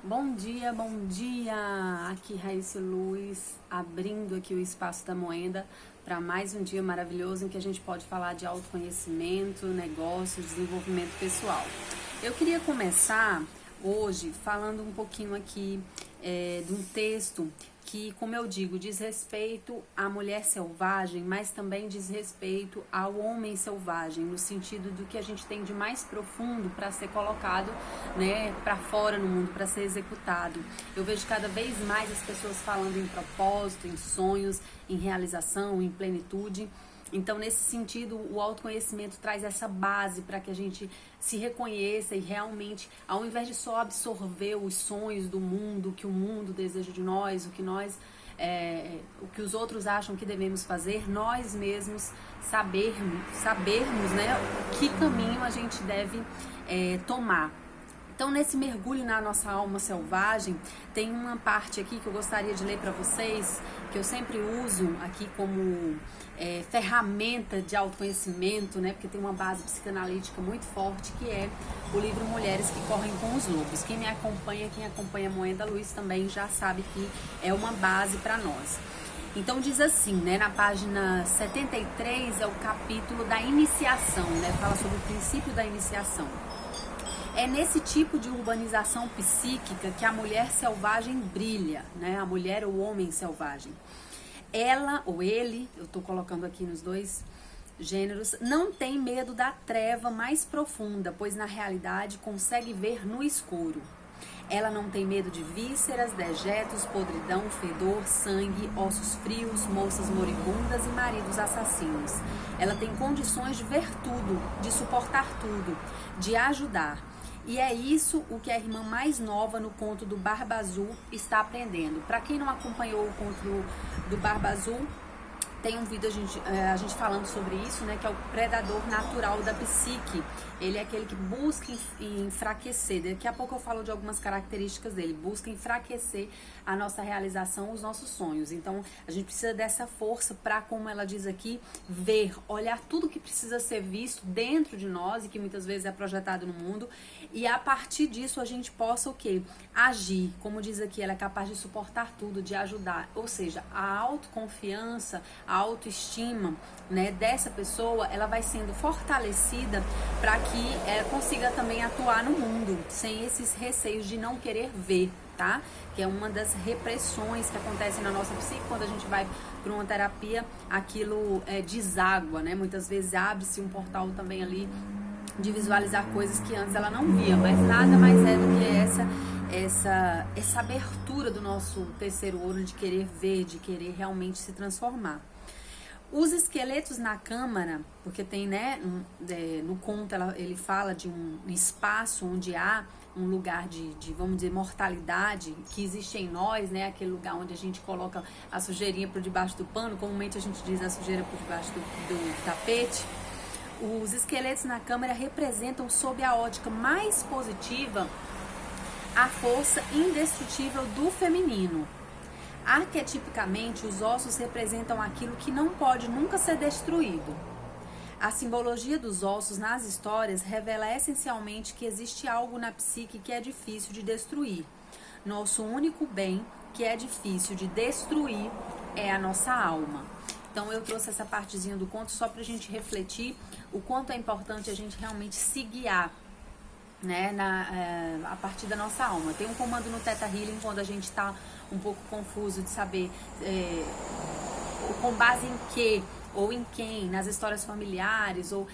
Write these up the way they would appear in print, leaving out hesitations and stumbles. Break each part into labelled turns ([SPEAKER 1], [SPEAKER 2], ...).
[SPEAKER 1] Bom dia, bom dia! Aqui Raíssa Luz, abrindo aqui o Espaço da Moenda para mais um dia maravilhoso em que a gente pode falar de autoconhecimento, negócios, desenvolvimento pessoal. Eu queria começar hoje falando um pouquinho aqui de um texto que, como eu digo, diz respeito à mulher selvagem, mas também diz respeito ao homem selvagem, no sentido do que a gente tem de mais profundo para ser colocado, né, para fora no mundo, para ser executado. Eu vejo cada vez mais as pessoas falando em propósito, em sonhos, em realização, em plenitude. Então, nesse sentido, o autoconhecimento traz essa base para que a gente se reconheça e realmente, ao invés de só absorver os sonhos do mundo, o que o mundo deseja de nós, o que o que os outros acham que devemos fazer, nós mesmos sabermos, né, que caminho a gente deve tomar. Então, nesse mergulho na nossa alma selvagem, tem uma parte aqui que eu gostaria de ler para vocês, que eu sempre uso aqui como ferramenta de autoconhecimento, né? Porque tem uma base psicanalítica muito forte, que é o livro Mulheres que Correm com os Lobos. Quem acompanha a Moenda Luz também já sabe que é uma base para nós. Então diz assim, né, na página 73 é o capítulo da iniciação, né? Fala sobre o princípio da iniciação. É nesse tipo de urbanização psíquica que a mulher selvagem brilha, né? A mulher ou o homem selvagem. Ela ou ele, eu estou colocando aqui nos dois gêneros, não tem medo da treva mais profunda, pois na realidade consegue ver no escuro. Ela não tem medo de vísceras, dejetos, podridão, fedor, sangue, ossos frios, moças moribundas e maridos assassinos. Ela tem condições de ver tudo, de suportar tudo, de ajudar. E é isso o que a irmã mais nova no conto do Barba Azul está aprendendo. Para quem não acompanhou o conto do Barba Azul, tem um vídeo a gente falando sobre isso, né, que é o predador natural da psique. Ele é aquele que busca enfraquecer. Daqui a pouco eu falo de algumas características dele. Busca enfraquecer a nossa realização, os nossos sonhos. Então, a gente precisa dessa força para, como ela diz aqui, ver, olhar tudo que precisa ser visto dentro de nós e que muitas vezes é projetado no mundo. E a partir disso a gente possa o quê? Agir. Como diz aqui, ela é capaz de suportar tudo, de ajudar. Ou seja, a autoconfiança, a autoestima, né, dessa pessoa, ela vai sendo fortalecida para que ela consiga também atuar no mundo, sem esses receios de não querer ver, tá? Que é uma das repressões que acontecem na nossa psique quando a gente vai para uma terapia, aquilo deságua, né? Muitas vezes abre-se um portal também ali de visualizar coisas que antes ela não via, mas nada mais é do que essa abertura do nosso terceiro olho de querer ver, de querer realmente se transformar. Os esqueletos na câmara, porque tem, né, no conto ele fala de um espaço onde há um lugar de, vamos dizer, mortalidade que existe em nós, né, aquele lugar onde a gente coloca a sujeirinha por debaixo do pano, comumente a gente diz a sujeira por debaixo do tapete. Os esqueletos na câmara representam, sob a ótica mais positiva, a força indestrutível do feminino. Arquetipicamente, os ossos representam aquilo que não pode nunca ser destruído. A simbologia dos ossos nas histórias revela essencialmente que existe algo na psique que é difícil de destruir. Nosso único bem que é difícil de destruir é a nossa alma. Então eu trouxe essa partezinha do conto só pra gente refletir o quanto é importante a gente realmente se guiar, né, a partir da nossa alma. Tem um comando no Theta Healing quando a gente está um pouco confuso de saber com base em que ou em quem, nas histórias familiares, ou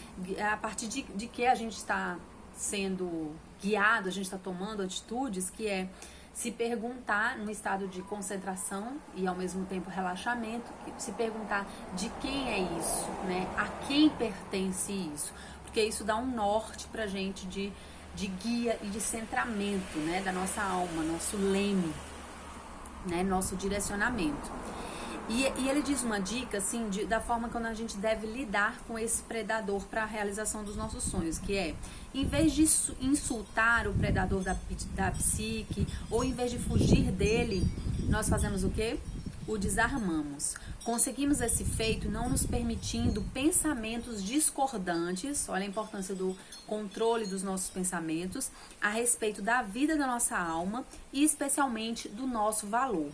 [SPEAKER 1] a partir de que a gente está sendo guiado, a gente está tomando atitudes, que é se perguntar num estado de concentração e ao mesmo tempo relaxamento, se perguntar de quem é isso, né? A quem pertence isso? Porque isso dá um norte pra gente de guia e de centramento, né, da nossa alma, nosso leme, né, nosso direcionamento. E ele diz uma dica, assim, da forma como a gente deve lidar com esse predador para a realização dos nossos sonhos, que é, em vez de insultar o predador da psique, ou em vez de fugir dele, nós fazemos o quê? o desarmamos. Conseguimos esse feito não nos permitindo pensamentos discordantes, olha a importância do controle dos nossos pensamentos a respeito da vida da nossa alma e especialmente do nosso valor.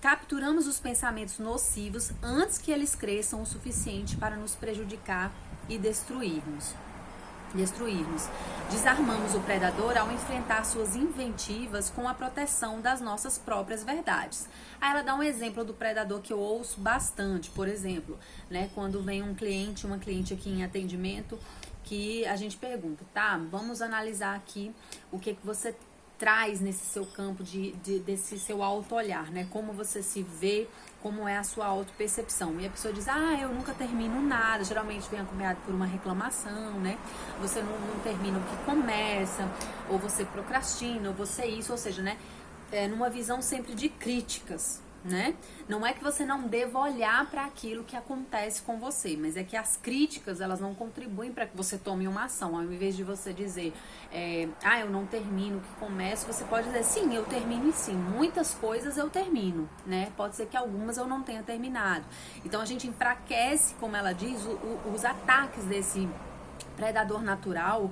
[SPEAKER 1] Capturamos os pensamentos nocivos antes que eles cresçam o suficiente para nos prejudicar e destruirmos. Desarmamos o predador ao enfrentar suas inventivas com a proteção das nossas próprias verdades. Aí ela dá um exemplo do predador que eu ouço bastante, por exemplo, né, quando vem uma cliente aqui em atendimento, que a gente pergunta, tá, vamos analisar aqui o que você traz nesse seu campo desse seu auto-olhar, né? Como você se vê, como é a sua auto-percepção. E a pessoa diz, eu nunca termino nada, geralmente vem acompanhado por uma reclamação, né? Você não termina o que começa, ou você procrastina, ou você isso, ou seja, né? Numa visão sempre de críticas, né? Não é que você não deva olhar para aquilo que acontece com você, mas é que as críticas, elas não contribuem para que você tome uma ação. Ao invés de você dizer, eu não termino o que começo, você pode dizer, sim, eu termino sim, muitas coisas eu termino, né? Pode ser que algumas eu não tenha terminado. Então a gente enfraquece, como ela diz, os ataques desse predador natural,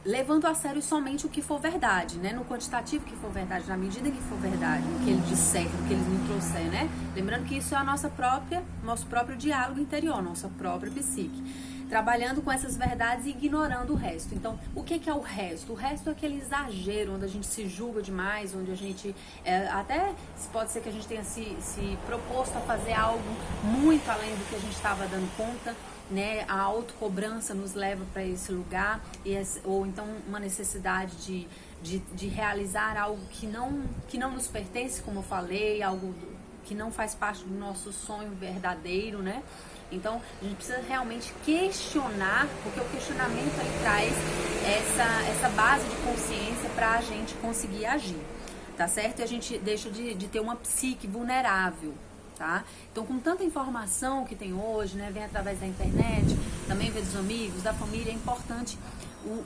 [SPEAKER 1] levando a sério somente o que for verdade, né? No quantitativo que for verdade, na medida que for verdade, no que ele disser, no que ele me trouxer, né? Lembrando que isso é nosso próprio diálogo interior, nossa própria psique. Trabalhando com essas verdades e ignorando o resto. Então, o que é o resto? O resto é aquele exagero, onde a gente se julga demais, onde a gente, até pode ser que a gente tenha se proposto a fazer algo muito além do que a gente estava dando conta, né? A autocobrança nos leva para esse lugar, ou então uma necessidade de realizar algo que não nos pertence, como eu falei, algo que não faz parte do nosso sonho verdadeiro, né? Então, a gente precisa realmente questionar, porque o questionamento ele traz essa base de consciência para a gente conseguir agir, tá certo? E a gente deixa de ter uma psique vulnerável, tá? Então, com tanta informação que tem hoje, né, vem através da internet, também vem dos amigos, da família, é importante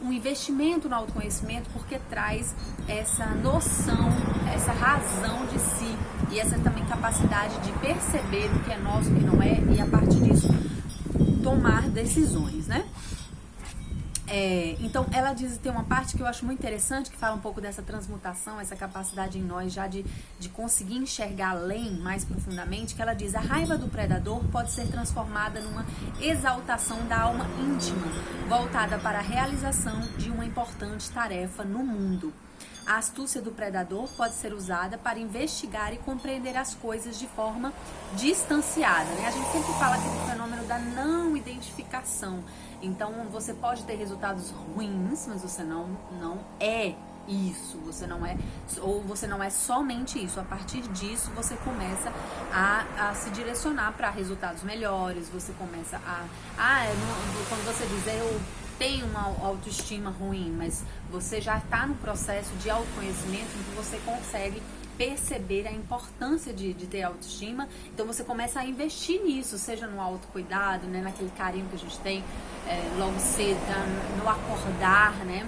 [SPEAKER 1] um investimento no autoconhecimento, porque traz essa noção, essa razão de si e essa também capacidade de perceber o que é nosso, o que não é, e a partir disso tomar decisões, né? Então, ela tem uma parte que eu acho muito interessante, que fala um pouco dessa transmutação, essa capacidade em nós já de conseguir enxergar além, mais profundamente, que ela diz, a raiva do predador pode ser transformada numa exaltação da alma íntima, voltada para a realização de uma importante tarefa no mundo. A astúcia do predador pode ser usada para investigar e compreender as coisas de forma distanciada, né? A gente sempre fala aqui do fenômeno da não identificação. Então, você pode ter resultados ruins, mas você não é isso, você não é somente isso. A partir disso, você começa a se direcionar para resultados melhores, você começa quando você diz, eu tenho uma autoestima ruim, mas você já está no processo de autoconhecimento em que você consegue perceber a importância de ter autoestima, então você começa a investir nisso, seja no autocuidado, né, naquele carinho que a gente tem logo cedo, no acordar, né,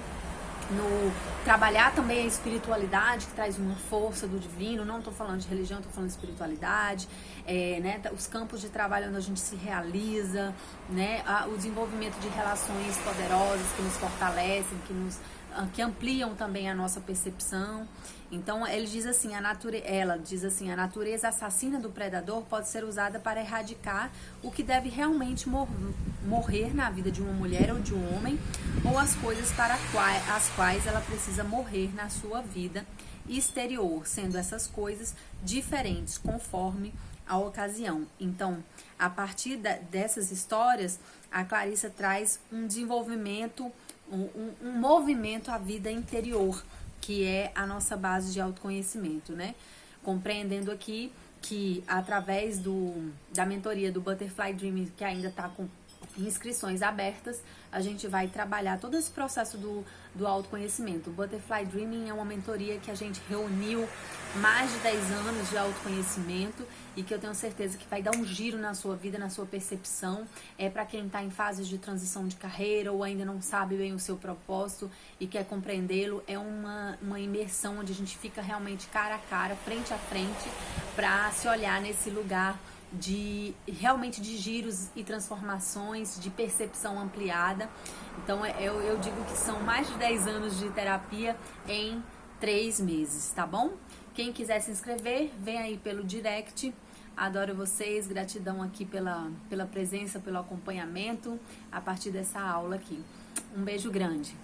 [SPEAKER 1] no trabalhar também a espiritualidade, que traz uma força do divino. Não estou falando de religião, estou falando de espiritualidade, né, os campos de trabalho onde a gente se realiza, né, o desenvolvimento de relações poderosas que nos fortalecem, que ampliam também a nossa percepção. Então, ela diz assim, a natureza assassina do predador pode ser usada para erradicar o que deve realmente morrer na vida de uma mulher ou de um homem, ou as coisas para as quais ela precisa morrer na sua vida exterior, sendo essas coisas diferentes conforme a ocasião. Então, a partir dessas histórias, a Clarissa traz um desenvolvimento, um movimento à vida interior, que é a nossa base de autoconhecimento, né? Compreendendo aqui que através da mentoria do Butterfly Dream, que ainda está inscrições abertas, a gente vai trabalhar todo esse processo do autoconhecimento. O Butterfly Dreaming é uma mentoria que a gente reuniu mais de 10 anos de autoconhecimento e que eu tenho certeza que vai dar um giro na sua vida, na sua percepção. É para quem está em fases de transição de carreira ou ainda não sabe bem o seu propósito e quer compreendê-lo. É uma imersão onde a gente fica realmente cara a cara, frente a frente, para se olhar nesse lugar realmente de giros e transformações, de percepção ampliada. Então eu digo que são mais de 10 anos de terapia em 3 meses, tá bom? Quem quiser se inscrever, vem aí pelo direct. Adoro vocês, gratidão aqui pela presença, pelo acompanhamento a partir dessa aula aqui. Um beijo grande.